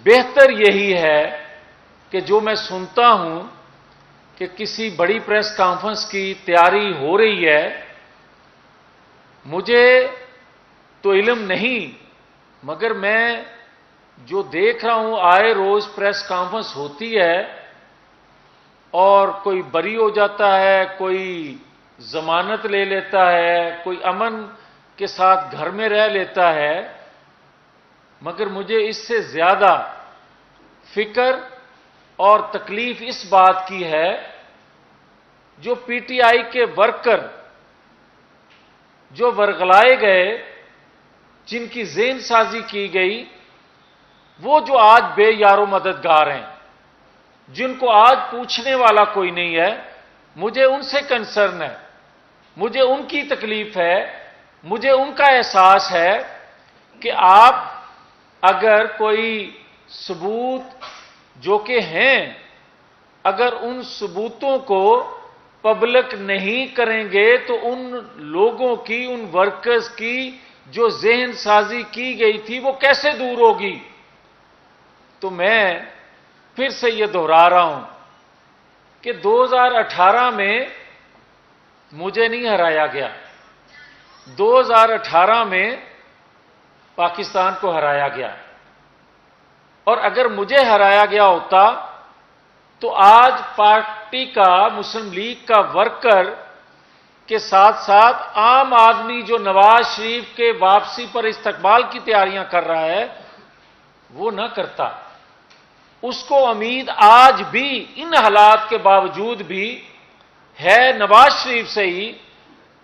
بہتر یہی ہے کہ جو میں سنتا ہوں کہ کسی بڑی پریس کانفرنس کی تیاری ہو رہی ہے، مجھے تو علم نہیں، مگر میں جو دیکھ رہا ہوں آئے روز پریس کانفرنس ہوتی ہے اور کوئی بری ہو جاتا ہے، کوئی ضمانت لے لیتا ہے، کوئی امن کے ساتھ گھر میں رہ لیتا ہے، مگر مجھے اس سے زیادہ فکر اور تکلیف اس بات کی ہے جو پی ٹی آئی کے ورکر جو ورغلائے گئے، جن کی ذہن سازی کی گئی، وہ جو آج بے یار و مددگار ہیں، جن کو آج پوچھنے والا کوئی نہیں ہے، مجھے ان سے کنسرن ہے، مجھے ان کی تکلیف ہے، مجھے ان کا احساس ہے کہ آپ اگر کوئی ثبوت جو کہ ہیں، اگر ان ثبوتوں کو پبلک نہیں کریں گے تو ان لوگوں کی، ان ورکرز کی جو ذہن سازی کی گئی تھی وہ کیسے دور ہوگی؟ تو میں پھر سے یہ دہرا رہا ہوں کہ 2018 میں مجھے نہیں ہرایا گیا، 2018 میں پاکستان کو ہرایا گیا، اور اگر مجھے ہرایا گیا ہوتا تو آج پارٹی کا، مسلم لیگ کا ورکر کے ساتھ ساتھ عام آدمی جو نواز شریف کے واپسی پر استقبال کی تیاریاں کر رہا ہے وہ نہ کرتا۔ اس کو امید آج بھی ان حالات کے باوجود بھی ہے نواز شریف سے ہی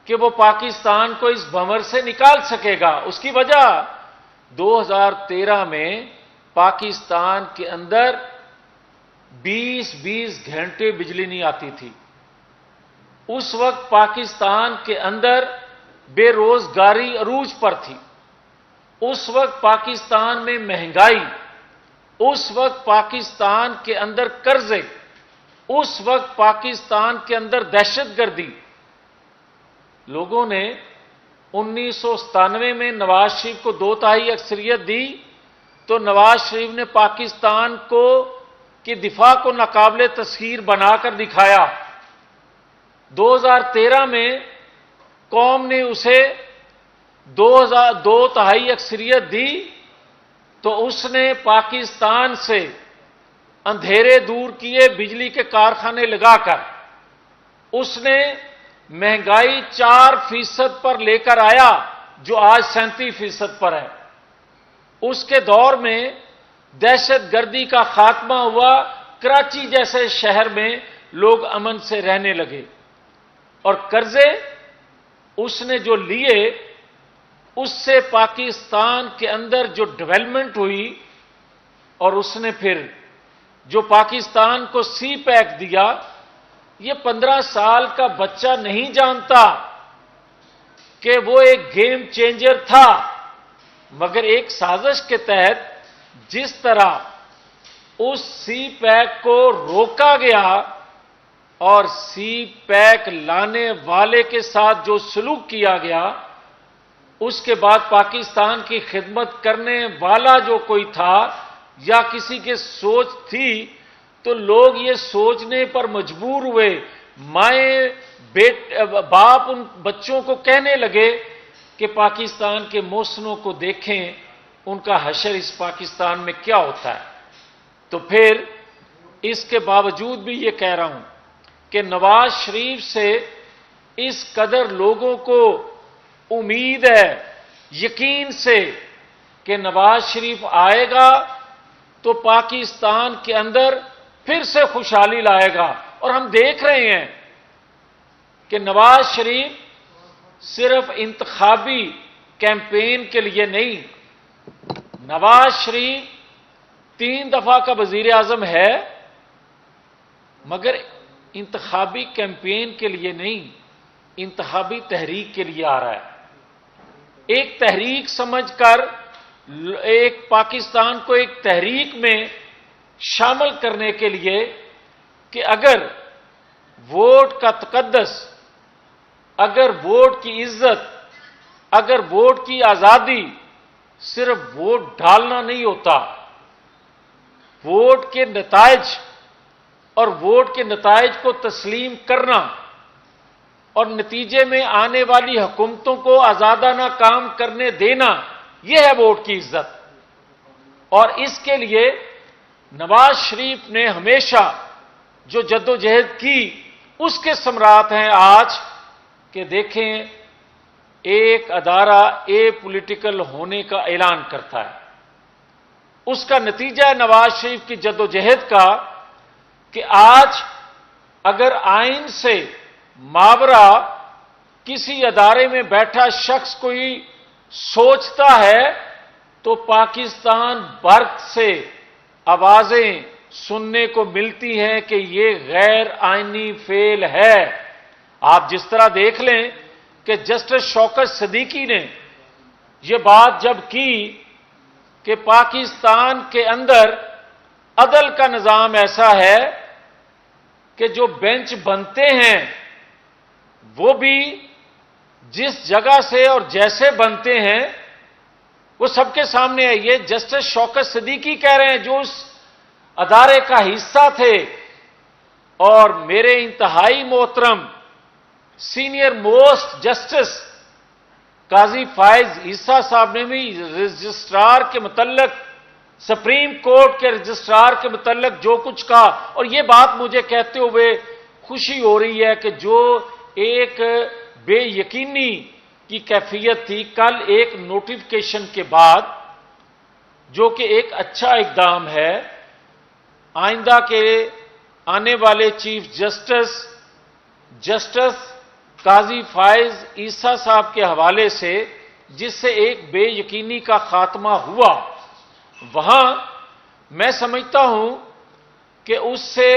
کہ وہ پاکستان کو اس بھنور سے نکال سکے گا۔ اس کی وجہ 2013 میں پاکستان کے اندر 20 گھنٹے بجلی نہیں آتی تھی، اس وقت پاکستان کے اندر بے روزگاری عروج پر تھی، اس وقت پاکستان میں مہنگائی، اس وقت پاکستان کے اندر قرضے، اس وقت پاکستان کے اندر دہشت گردی۔ لوگوں نے 1997 میں نواز شریف کو 2/3 اکثریت دی تو نواز شریف نے پاکستان کو کی دفاع کو ناقابل تسخیر بنا کر دکھایا۔ 2013 میں قوم نے اسے 2/3 اکثریت دی تو اس نے پاکستان سے اندھیرے دور کیے، بجلی کے کارخانے لگا کر اس نے مہنگائی 4% پر لے کر آیا جو آج 37% پر ہے۔ اس کے دور میں دہشت گردی کا خاتمہ ہوا، کراچی جیسے شہر میں لوگ امن سے رہنے لگے، اور قرضے اس نے جو لیے اس سے پاکستان کے اندر جو ڈیولپمنٹ ہوئی، اور اس نے پھر جو پاکستان کو سی پیک دیا، یہ 15 سال کا بچہ نہیں جانتا کہ وہ ایک گیم چینجر تھا، مگر ایک سازش کے تحت جس طرح اس سی پیک کو روکا گیا اور سی پیک لانے والے کے ساتھ جو سلوک کیا گیا، اس کے بعد پاکستان کی خدمت کرنے والا جو کوئی تھا یا کسی کے سوچ تھی تو لوگ یہ سوچنے پر مجبور ہوئے، مائیں باپ ان بچوں کو کہنے لگے کہ پاکستان کے محسنوں کو دیکھیں، ان کا حشر اس پاکستان میں کیا ہوتا ہے۔ تو پھر اس کے باوجود بھی یہ کہہ رہا ہوں کہ نواز شریف سے اس قدر لوگوں کو امید ہے، یقین سے، کہ نواز شریف آئے گا تو پاکستان کے اندر پھر سے خوشحالی لائے گا۔ اور ہم دیکھ رہے ہیں کہ نواز شریف صرف انتخابی کیمپین کے لیے نہیں، نواز شریف 3 دفعہ کا وزیر اعظم ہے، مگر انتخابی کیمپین کے لیے نہیں، انتخابی تحریک کے لیے آ رہا ہے۔ ایک تحریک سمجھ کر، ایک پاکستان کو ایک تحریک میں شامل کرنے کے لیے کہ اگر ووٹ کا تقدس، اگر ووٹ کی عزت، اگر ووٹ کی آزادی صرف ووٹ ڈالنا نہیں ہوتا، ووٹ کے نتائج اور ووٹ کے نتائج کو تسلیم کرنا اور نتیجے میں آنے والی حکومتوں کو آزادانہ کام کرنے دینا، یہ ہے ووٹ کی عزت۔ اور اس کے لیے نواز شریف نے ہمیشہ جو جدوجہد کی، اس کے ثمرات ہیں آج کہ دیکھیں ایک ادارہ پولیٹیکل ہونے کا اعلان کرتا ہے، اس کا نتیجہ ہے نواز شریف کی جدوجہد کا کہ آج اگر آئین سے ماورا کسی ادارے میں بیٹھا شخص کوئی سوچتا ہے تو پاکستان بھر سے آوازیں سننے کو ملتی ہیں کہ یہ غیر آئینی فعل ہے۔ آپ جس طرح دیکھ لیں کہ جسٹس شوکت صدیقی نے یہ بات جب کی کہ پاکستان کے اندر عدل کا نظام ایسا ہے کہ جو بینچ بنتے ہیں وہ بھی جس جگہ سے اور جیسے بنتے ہیں وہ سب کے سامنے ہے۔ یہ جسٹس شوکت صدیقی کہہ رہے ہیں جو اس ادارے کا حصہ تھے، اور میرے انتہائی محترم سینئر موسٹ جسٹس قاضی فائز عیسیٰ صاحب نے بھی رجسٹرار کے متعلق، سپریم کورٹ کے رجسٹرار کے متعلق جو کچھ کہا، اور یہ بات مجھے کہتے ہوئے خوشی ہو رہی ہے کہ جو ایک بے یقینی کی کیفیت تھی، کل ایک نوٹیفیکیشن کے بعد، جو کہ ایک اچھا اقدام ہے، آئندہ کے آنے والے چیف جسٹس قاضی فائز عیسیٰ صاحب کے حوالے سے، جس سے ایک بے یقینی کا خاتمہ ہوا، وہاں میں سمجھتا ہوں کہ اس سے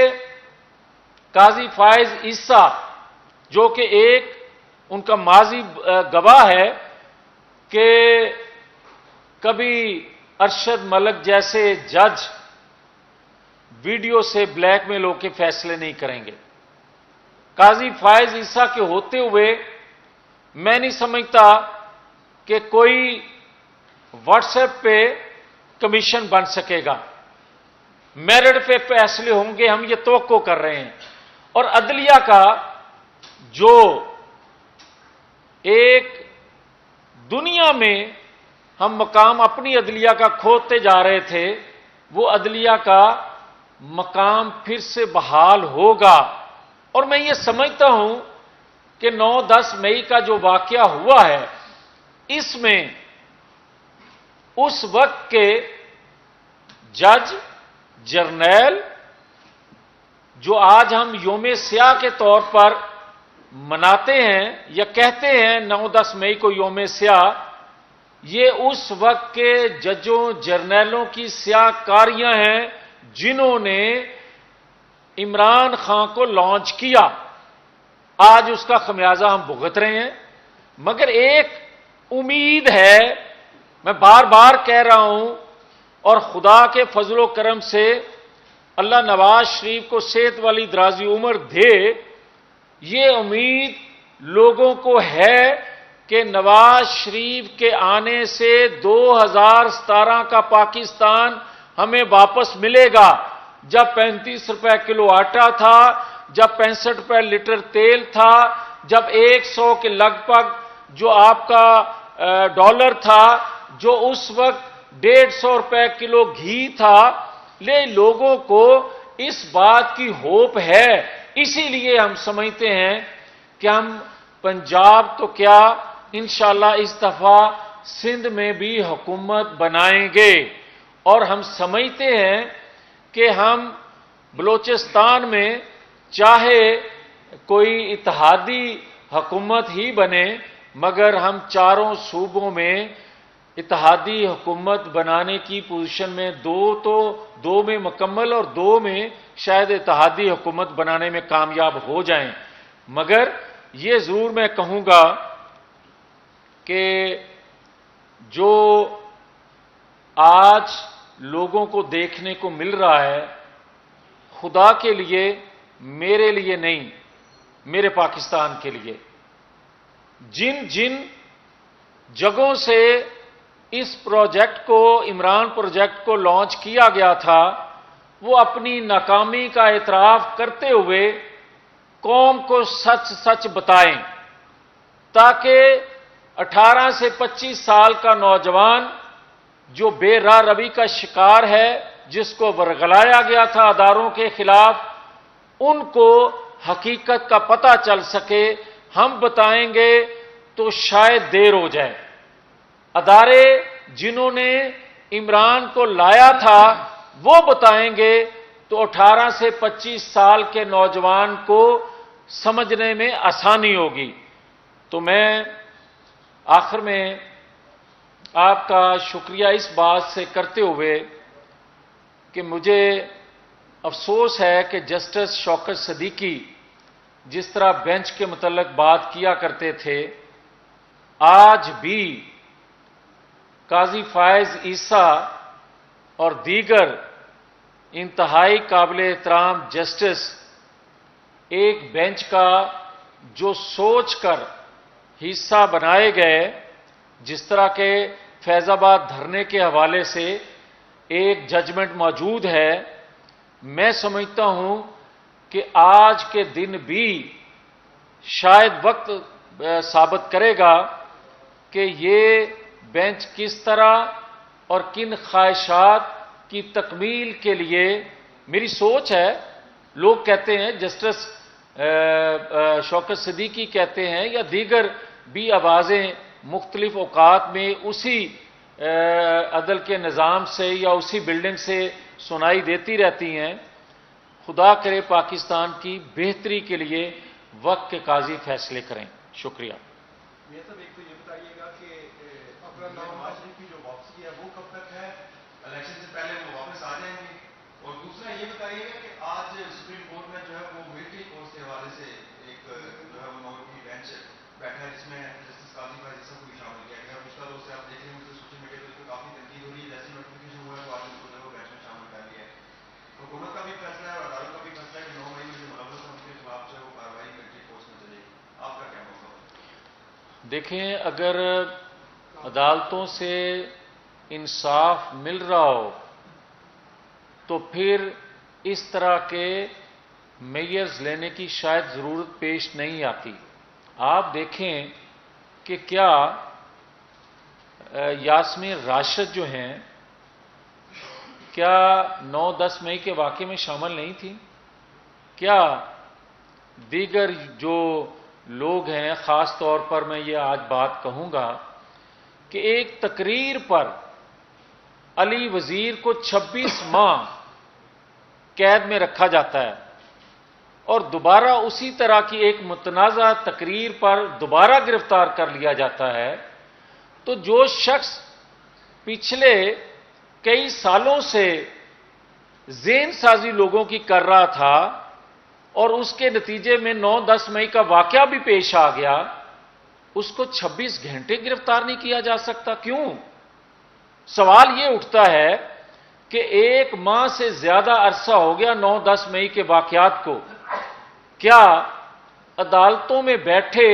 قاضی فائز عیسیٰ جو کہ ایک ان کا ماضی گواہ ہے کہ کبھی ارشد ملک جیسے جج ویڈیو سے بلیک میل ہو کے فیصلے نہیں کریں گے، قاضی فائز عیسیٰ کے ہوتے ہوئے میں نہیں سمجھتا کہ کوئی واٹس ایپ پہ کمیشن بن سکے گا، میرٹ پہ فیصلے ہوں گے، ہم یہ توقع کر رہے ہیں۔ اور عدلیہ کا جو ایک دنیا میں ہم مقام اپنی عدلیہ کا کھوتے جا رہے تھے، وہ عدلیہ کا مقام پھر سے بحال ہوگا۔ اور میں یہ سمجھتا ہوں کہ 9-10 مئی کا جو واقعہ ہوا ہے، اس میں اس وقت کے جج جرنیل جو آج ہم یوم سیاہ کے طور پر مناتے ہیں یا کہتے ہیں 9-10 مئی کو یوم سیاہ، یہ اس وقت کے ججوں جرنیلوں کی سیاہ کاریاں ہیں جنہوں نے عمران خان کو لانچ کیا۔ آج اس کا خمیازہ ہم بھگت رہے ہیں، مگر ایک امید ہے، میں بار بار کہہ رہا ہوں، اور خدا کے فضل و کرم سے اللہ نواز شریف کو صحت والی درازی عمر دے، یہ امید لوگوں کو ہے کہ نواز شریف کے آنے سے 2017 کا پاکستان ہمیں واپس ملے گا، جب 35 روپے کلو آٹا تھا، جب 65 روپے لیٹر تیل تھا، جب 100 کے لگ بھگ جو آپ کا ڈالر تھا، جو اس وقت 150 روپے کلو گھی تھا۔ لوگوں کو اس بات کی ہوپ ہے، اسی لیے ہم سمجھتے ہیں کہ ہم پنجاب تو کیا انشاءاللہ اس دفعہ سندھ میں بھی حکومت بنائیں گے، اور ہم سمجھتے ہیں کہ ہم بلوچستان میں چاہے کوئی اتحادی حکومت ہی بنے، مگر ہم چاروں صوبوں میں اتحادی حکومت بنانے کی پوزیشن میں، دو میں مکمل اور 2 میں شاید اتحادی حکومت بنانے میں کامیاب ہو جائیں۔ مگر یہ ضرور میں کہوں گا کہ جو آج لوگوں کو دیکھنے کو مل رہا ہے، خدا کے لیے، میرے لیے نہیں، میرے پاکستان کے لیے، جن جگہوں سے اس پروجیکٹ کو، عمران پروجیکٹ کو لانچ کیا گیا تھا، وہ اپنی ناکامی کا اعتراف کرتے ہوئے قوم کو سچ سچ بتائیں، تاکہ 18 سے 25 سال کا نوجوان جو بے راہ روی کا شکار ہے، جس کو ورغلایا گیا تھا اداروں کے خلاف، ان کو حقیقت کا پتہ چل سکے۔ ہم بتائیں گے تو شاید دیر ہو جائے۔ ادارے جنہوں نے عمران کو لایا تھا وہ بتائیں گے تو 18 سے 25 سال کے نوجوان کو سمجھنے میں آسانی ہوگی۔ تو میں آخر میں آپ کا شکریہ اس بات سے کرتے ہوئے کہ مجھے افسوس ہے کہ جسٹس شوکت صدیقی جس طرح بینچ کے متعلق بات کیا کرتے تھے، آج بھی قاضی فائز عیسیٰ اور دیگر انتہائی قابل احترام جسٹس ایک بینچ کا جو سوچ کر حصہ بنائے گئے، جس طرح کے فیض آباد دھرنے کے حوالے سے ایک ججمنٹ موجود ہے، میں سمجھتا ہوں کہ آج کے دن بھی شاید وقت ثابت کرے گا کہ یہ بینچ کس طرح اور کن خواہشات کی تکمیل کے لیے، میری سوچ ہے، لوگ کہتے ہیں جسٹس شوکت صدیقی کہتے ہیں یا دیگر بھی آوازیں مختلف اوقات میں اسی عدل کے نظام سے یا اسی بلڈنگ سے سنائی دیتی رہتی ہیں۔ خدا کرے پاکستان کی بہتری کے لیے وقت کے قاضی فیصلے کریں۔ شکریہ۔ میاں صاحب، ایک تو یہ بتائیے گا کہ اپنا نواز شریف کی جو واپسی ہے وہ کب تک ہے؟ الیکشن سے پہلے وہ واپس آ جائیں گے؟ اور دوسرا یہ بتائیے گا کہ آج سپریم کورٹ میں جو ہے وہ ملٹری کورس کے حوالے سے ایک جو ہے وہ نوٹی بینچ بیٹھا ہے، جس میں جسٹس قاضی فائز عیسیٰ کو بھی شامل کیا گیا۔ پچھلا روز سے آپ دیکھ رہے ہیں کہ سوشل میڈیا پہ کافی تنقید ہو رہی ہے، جیسے نوٹیفکیشن ہوا ہے تو آج ان کو جو ہے وہ بینچ میں شامل کر لیا ہے۔ حکومت کا بھی فیصلہ ہے اور عدالت کا بھی فیصلہ ہے کہ 9 مئی میں جو ملوث ہیں ان کے خلاف جو ہے وہ کارروائی ملٹری کورس میں چلے گی۔ آپ کا کیا مطلب ہے؟ دیکھیں، اگر عدالتوں سے انصاف مل رہا ہو تو پھر اس طرح کے میئرز لینے کی شاید ضرورت پیش نہیں آتی۔ آپ دیکھیں کہ کیا یاسمین راشد جو ہیں کیا 9-10 مئی کے واقعے میں شامل نہیں تھی؟ کیا دیگر جو لوگ ہیں، خاص طور پر میں یہ آج بات کہوں گا کہ ایک تقریر پر علی وزیر کو 26 ماہ قید میں رکھا جاتا ہے اور دوبارہ اسی طرح کی ایک متنازع تقریر پر دوبارہ گرفتار کر لیا جاتا ہے، تو جو شخص پچھلے کئی سالوں سے ذہن سازی لوگوں کی کر رہا تھا اور اس کے نتیجے میں 9-10 مئی کا واقعہ بھی پیش آ گیا، اس کو 26 گھنٹے گرفتار نہیں کیا جا سکتا؟ کیوں؟ سوال یہ اٹھتا ہے کہ 1 ماہ سے زیادہ عرصہ ہو گیا 9-10 مئی کے واقعات کو، کیا عدالتوں میں بیٹھے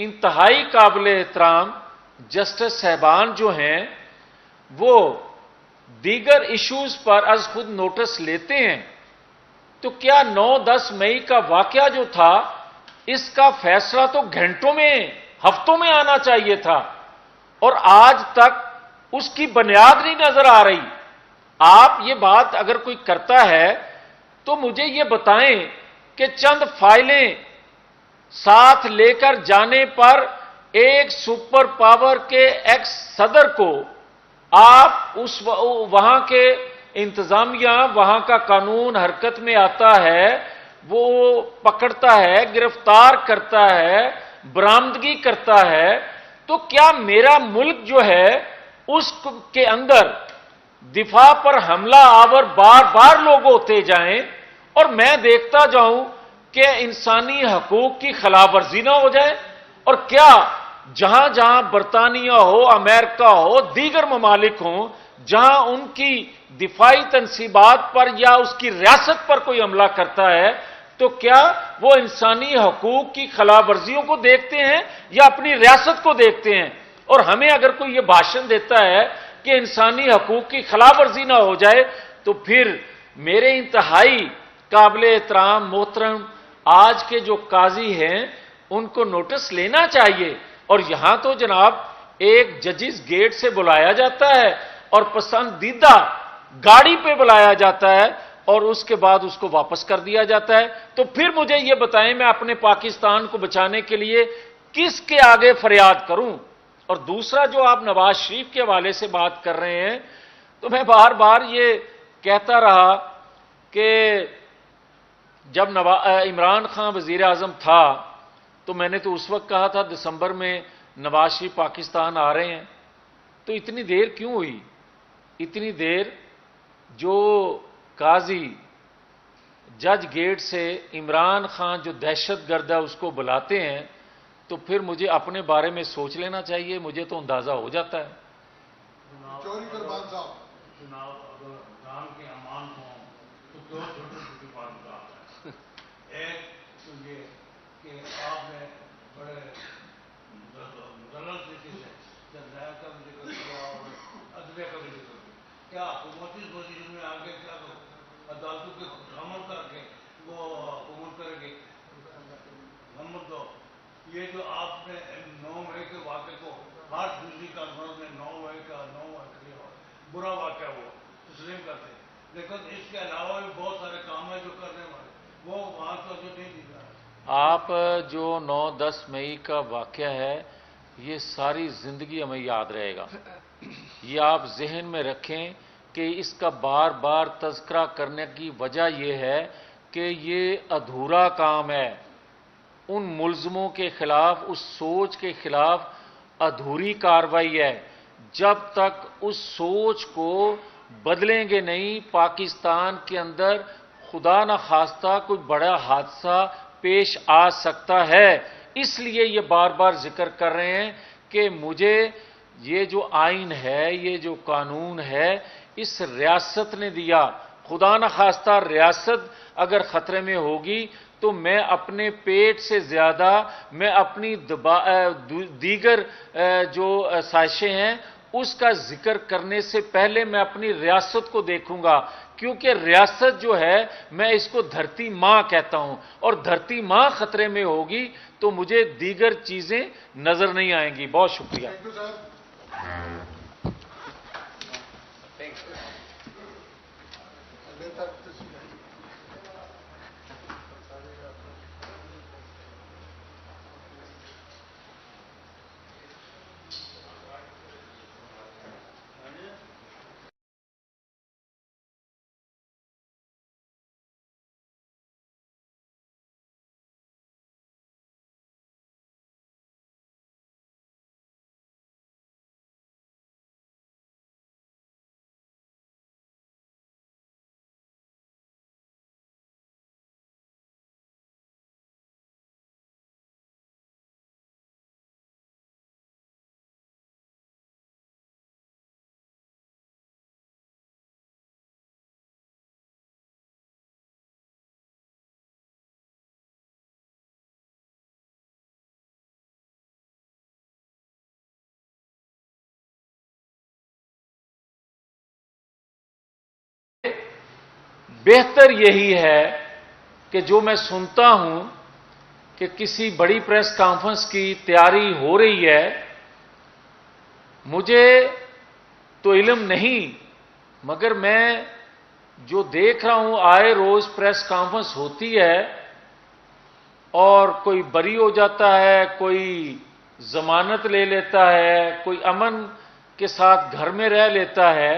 انتہائی قابل احترام جسٹس صاحبان جو ہیں وہ دیگر ایشوز پر از خود نوٹس لیتے ہیں؟ تو کیا 9-10 مئی کا واقعہ جو تھا اس کا فیصلہ تو گھنٹوں میں، ہفتوں میں آنا چاہیے تھا، اور آج تک اس کی بنیاد نہیں نظر آ رہی۔ آپ یہ بات اگر کوئی کرتا ہے تو مجھے یہ بتائیں کہ چند فائلیں ساتھ لے کر جانے پر ایک سپر پاور کے ایکس صدر کو آپ وہاں کے انتظامیہ، وہاں کا قانون حرکت میں آتا ہے، وہ پکڑتا ہے، گرفتار کرتا ہے، برآمدگی کرتا ہے، تو کیا میرا ملک جو ہے اس کے اندر دفاع پر حملہ آور بار بار لوگ ہوتے جائیں اور میں دیکھتا جاؤں کہ انسانی حقوق کی خلاف ورزی نہ ہو جائے؟ اور کیا جہاں جہاں برطانیہ ہو، امریکہ ہو، دیگر ممالک ہوں، جہاں ان کی دفاعی تنصیبات پر یا اس کی ریاست پر کوئی حملہ کرتا ہے تو کیا وہ انسانی حقوق کی خلاف ورزیوں کو دیکھتے ہیں یا اپنی ریاست کو دیکھتے ہیں؟ اور ہمیں اگر کوئی یہ بھاشن دیتا ہے کہ انسانی حقوق کی خلاف ورزی نہ ہو جائے تو پھر میرے انتہائی قابل احترام محترم آج کے جو قاضی ہیں ان کو نوٹس لینا چاہیے. اور یہاں تو جناب ایک ججز گیٹ سے بلایا جاتا ہے اور پسندیدہ گاڑی پہ بلایا جاتا ہے اور اس کے بعد اس کو واپس کر دیا جاتا ہے. تو پھر مجھے یہ بتائیں میں اپنے پاکستان کو بچانے کے لیے کس کے آگے فریاد کروں؟ اور دوسرا جو آپ نواز شریف کے حوالے سے بات کر رہے ہیں تو میں بار بار یہ کہتا رہا کہ جب عمران خان وزیر اعظم تھا تو میں نے تو اس وقت کہا تھا دسمبر میں نواز شریف پاکستان آ رہے ہیں. تو اتنی دیر کیوں ہوئی؟ اتنی دیر جو قاضی جج گیٹ سے عمران خان جو دہشت گرد ہے اس کو بلاتے ہیں تو پھر مجھے اپنے بارے میں سوچ لینا چاہیے. مجھے تو اندازہ ہو جاتا ہے. چوری قربان صاحب جناب اگر جان کے امان ہوں تو دو چھوٹی چھوٹی بات ہے. ایک تو یہ کہ آپ نے بڑے غلط طریقے سے جنایا کا بھی ذکر کیا اور ادبیہ کا بھی ذکر کیا. کیا حکومتی پوزیشن میں آگے کیا عدالتوں کے عمل کر کے وہ حکومت کرے گی؟ نمبر دو، یہ جو آپ نے 9 مئی کے واقعے کو ہر دوسری کانفرنس میں 9 مئی کا برا واقعہ ہوا تسلیم کرتے ہیں، لیکن اس کے علاوہ بھی بہت سارے کام ہیں جو کرنے والے وہ وہاں تو جو نہیں دکھ رہا. آپ جو 9-10 مئی کا واقعہ ہے یہ ساری زندگی ہمیں یاد رہے گا. یہ آپ ذہن میں رکھیں کہ اس کا بار بار تذکرہ کرنے کی وجہ یہ ہے کہ یہ ادھورا کام ہے. ان ملزموں کے خلاف اس سوچ کے خلاف ادھوری کارروائی ہے. جب تک اس سوچ کو بدلیں گے نہیں پاکستان کے اندر خدا نخواستہ کوئی بڑا حادثہ پیش آ سکتا ہے. اس لیے یہ بار بار ذکر کر رہے ہیں کہ مجھے یہ جو آئین ہے یہ جو قانون ہے اس ریاست نے دیا. خدا نخواستہ ریاست اگر خطرے میں ہوگی تو میں اپنے پیٹ سے زیادہ میں اپنی دیگر جو سازشیں ہیں اس کا ذکر کرنے سے پہلے میں اپنی ریاست کو دیکھوں گا. کیونکہ ریاست جو ہے میں اس کو دھرتی ماں کہتا ہوں اور دھرتی ماں خطرے میں ہوگی تو مجھے دیگر چیزیں نظر نہیں آئیں گی. بہت شکریہ. بہتر یہی ہے کہ جو میں سنتا ہوں کہ کسی بڑی پریس کانفرنس کی تیاری ہو رہی ہے، مجھے تو علم نہیں مگر میں جو دیکھ رہا ہوں آئے روز پریس کانفرنس ہوتی ہے اور کوئی بری ہو جاتا ہے، کوئی ضمانت لے لیتا ہے، کوئی امن کے ساتھ گھر میں رہ لیتا ہے.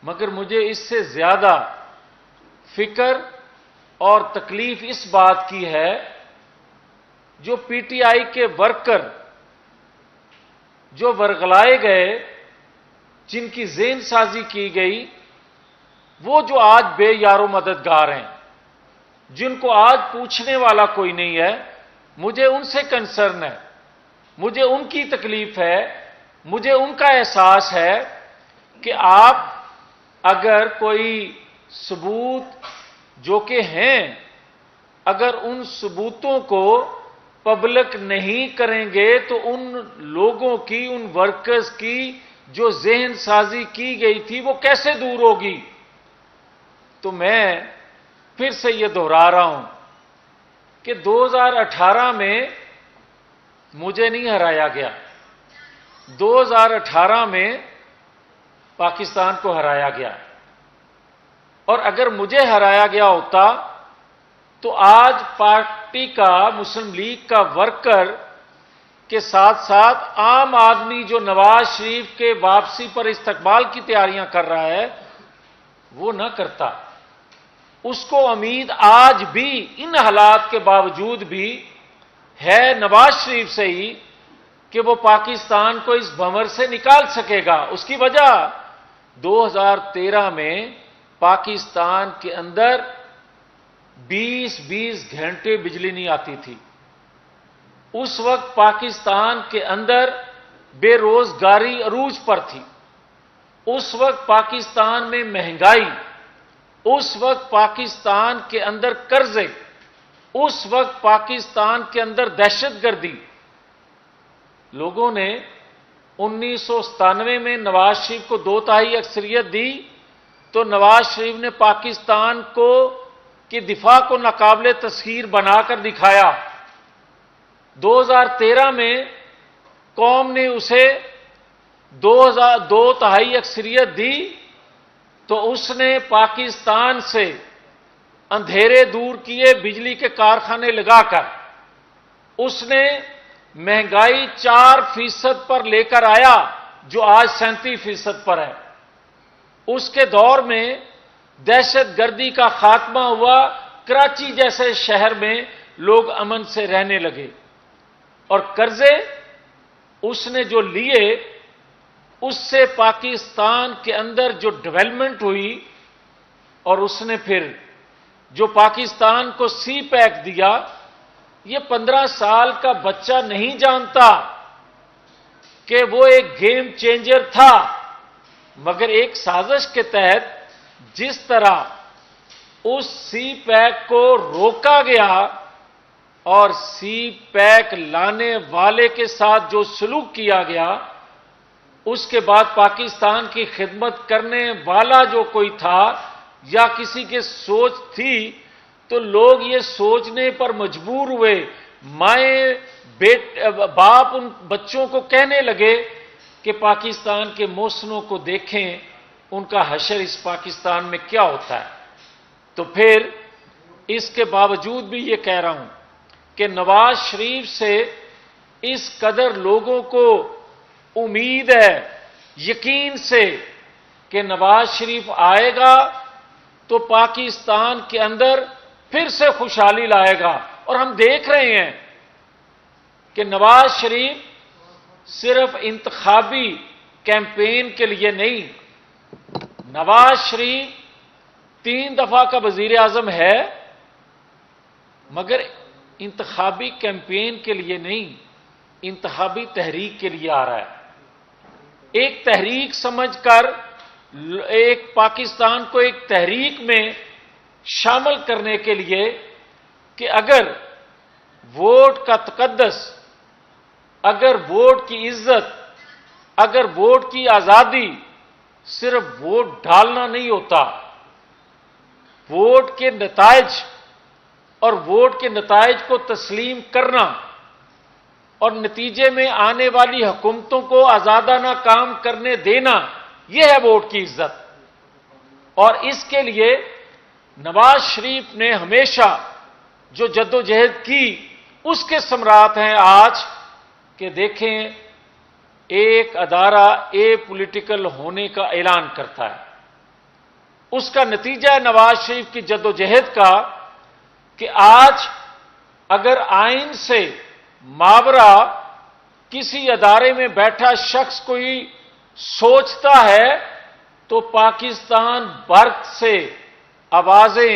مگر مجھے اس سے زیادہ فکر اور تکلیف اس بات کی ہے جو پی ٹی آئی کے ورکر جو ورغلائے گئے، جن کی ذہن سازی کی گئی، وہ جو آج بے یار و مددگار ہیں، جن کو آج پوچھنے والا کوئی نہیں ہے. مجھے ان سے کنسرن ہے، مجھے ان کی تکلیف ہے، مجھے ان کا احساس ہے کہ آپ اگر کوئی ثبوت جو کہ ہیں اگر ان ثبوتوں کو پبلک نہیں کریں گے تو ان لوگوں کی، ان ورکرز کی جو ذہن سازی کی گئی تھی وہ کیسے دور ہوگی؟ تو میں پھر سے یہ دہرا رہا ہوں کہ 2018 میں مجھے نہیں ہرایا گیا، 2018 میں پاکستان کو ہرایا گیا، اور اگر مجھے ہرایا گیا ہوتا تو آج پارٹی کا، مسلم لیگ کا ورکر کے ساتھ ساتھ عام آدمی جو نواز شریف کے واپسی پر استقبال کی تیاریاں کر رہا ہے وہ نہ کرتا۔ اس کو امید آج بھی ان حالات کے باوجود بھی ہے نواز شریف سے ہی کہ وہ پاکستان کو اس بھنور سے نکال سکے گا۔ اس کی وجہ 2013 میں پاکستان کے اندر 20 گھنٹے بجلی نہیں آتی تھی۔ اس وقت پاکستان کے اندر بے روزگاری عروج پر تھی، اس وقت پاکستان میں مہنگائی، اس وقت پاکستان کے اندر قرضے، اس وقت پاکستان کے اندر دہشت گردی۔ لوگوں نے 1997 میں نواز شریف کو 2/3 اکثریت دی تو نواز شریف نے پاکستان کو کی دفاع کو ناقابل تسخیر بنا کر دکھایا۔ 2013 میں قوم نے اسے 2/3 اکثریت دی تو اس نے پاکستان سے اندھیرے دور کیے بجلی کے کارخانے لگا کر، اس نے مہنگائی 4% پر لے کر آیا جو آج 37% پر ہے۔ اس کے دور میں دہشت گردی کا خاتمہ ہوا، کراچی جیسے شہر میں لوگ امن سے رہنے لگے، اور قرضے اس نے جو لیے اس سے پاکستان کے اندر جو ڈیولپمنٹ ہوئی، اور اس نے پھر جو پاکستان کو سی پیک دیا، یہ 15 سال کا بچہ نہیں جانتا کہ وہ ایک گیم چینجر تھا، مگر ایک سازش کے تحت جس طرح اس سی پیک کو روکا گیا اور سی پیک لانے والے کے ساتھ جو سلوک کیا گیا، اس کے بعد پاکستان کی خدمت کرنے والا جو کوئی تھا یا کسی کے سوچ تھی تو لوگ یہ سوچنے پر مجبور ہوئے، مائیں باپ ان بچوں کو کہنے لگے کہ پاکستان کے محسنوں کو دیکھیں، ان کا حشر اس پاکستان میں کیا ہوتا ہے۔ تو پھر اس کے باوجود بھی یہ کہہ رہا ہوں کہ نواز شریف سے اس قدر لوگوں کو امید ہے، یقین سے، کہ نواز شریف آئے گا تو پاکستان کے اندر پھر سے خوشحالی لائے گا۔ اور ہم دیکھ رہے ہیں کہ نواز شریف صرف انتخابی کیمپین کے لیے نہیں، نواز شریف 3 دفعہ کا وزیر اعظم ہے، مگر انتخابی کیمپین کے لیے نہیں، انتخابی تحریک کے لیے آ رہا ہے۔ ایک تحریک سمجھ کر ایک پاکستان کو ایک تحریک میں شامل کرنے کے لیے کہ اگر ووٹ کا تقدس، اگر ووٹ کی عزت، اگر ووٹ کی آزادی صرف ووٹ ڈالنا نہیں ہوتا، ووٹ کے نتائج اور ووٹ کے نتائج کو تسلیم کرنا اور نتیجے میں آنے والی حکومتوں کو آزادانہ کام کرنے دینا، یہ ہے ووٹ کی عزت۔ اور اس کے لیے نواز شریف نے ہمیشہ جو جدوجہد کی اس کے ثمرات ہیں آج کہ دیکھیں ایک ادارہ پولیٹیکل ہونے کا اعلان کرتا ہے، اس کا نتیجہ ہے نواز شریف کی جدوجہد کا کہ آج اگر آئین سے ماورا کسی ادارے میں بیٹھا شخص کوئی سوچتا ہے تو پاکستان بھر سے آوازیں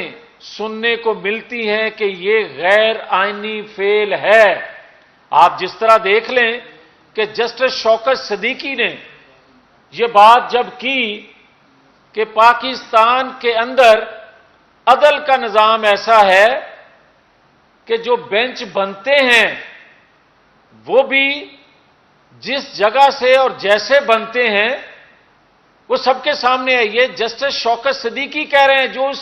سننے کو ملتی ہیں کہ یہ غیر آئینی فعل ہے۔ آپ جس طرح دیکھ لیں کہ جسٹس شوکت صدیقی نے یہ بات جب کی کہ پاکستان کے اندر عدل کا نظام ایسا ہے کہ جو بینچ بنتے ہیں وہ بھی جس جگہ سے اور جیسے بنتے ہیں وہ سب کے سامنے ہے۔ یہ جسٹس شوکت صدیقی کہہ رہے ہیں جو اس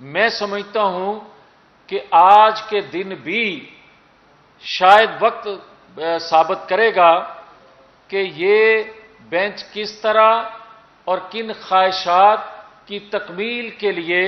میں سمجھتا ہوں کہ آج کے دن بھی شاید وقت ثابت کرے گا کہ یہ بینچ کس طرح اور کن خواہشات کی تکمیل کے لیے